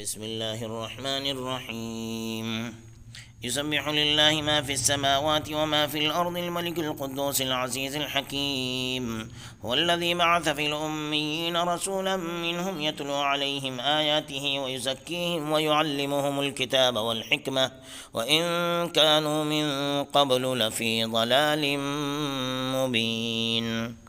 بسم الله الرحمن الرحيم يسبح لله ما في السماوات وما في الأرض الملك القدوس العزيز الحكيم هو الذي بعث في الأميين رسولا منهم يتلو عليهم آياته ويزكيهم ويعلمهم الكتاب والحكمة وإن كانوا من قبل لفي ضلال مبين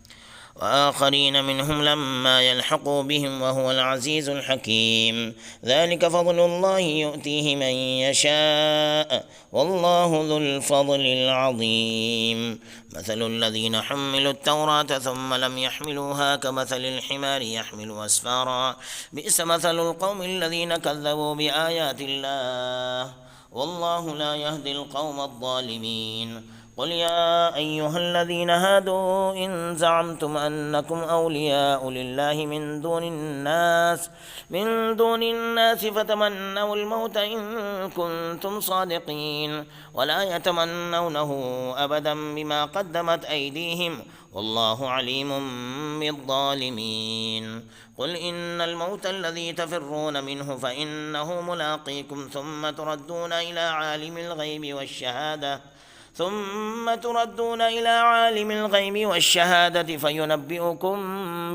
وآخرين منهم لما يلحقوا بهم وهو العزيز الحكيم ذلك فضل الله يؤتيه من يشاء والله ذو الفضل العظيم مثل الذين حملوا التوراة ثم لم يحملوها كمثل الحمار يحمل أسفارا بئس مثل القوم الذين كذبوا بآيات الله والله لا يهدي القوم الظالمين قل يا أيها الذين هادوا إن زعمتم أنكم أولياء لله من دون الناس فتمنوا الموت إن كنتم صادقين ولا يتمنونه أبدا بما قدمت أيديهم والله عليم بالظالمين قل إن الموت الذي تفرون منه فإنه ملاقيكم ثم تردون إلى عالم الغيب والشهادة فينبئكم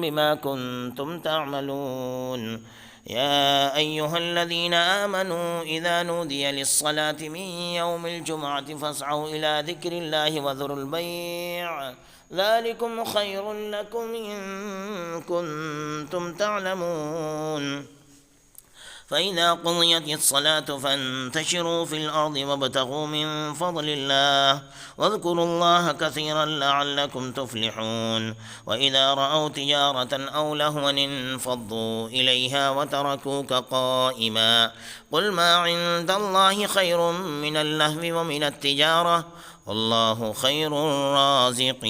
بما كنتم تعملون يا أيها الذين آمنوا إذا نودي للصلاة من يوم الجمعة فاسعوا إلى ذكر الله وذروا البيع ذلكم خير لكم إن كنتم تعلمون فإذا قضيت الصلاة فانتشروا في الأرض وابتغوا من فضل الله واذكروا الله كثيرا لعلكم تفلحون وإذا رأوا تجارة أو لهوا انفضوا إليها وتركوك قائما قل ما عند الله خير من اللهو ومن التجارة والله خير الرازقين.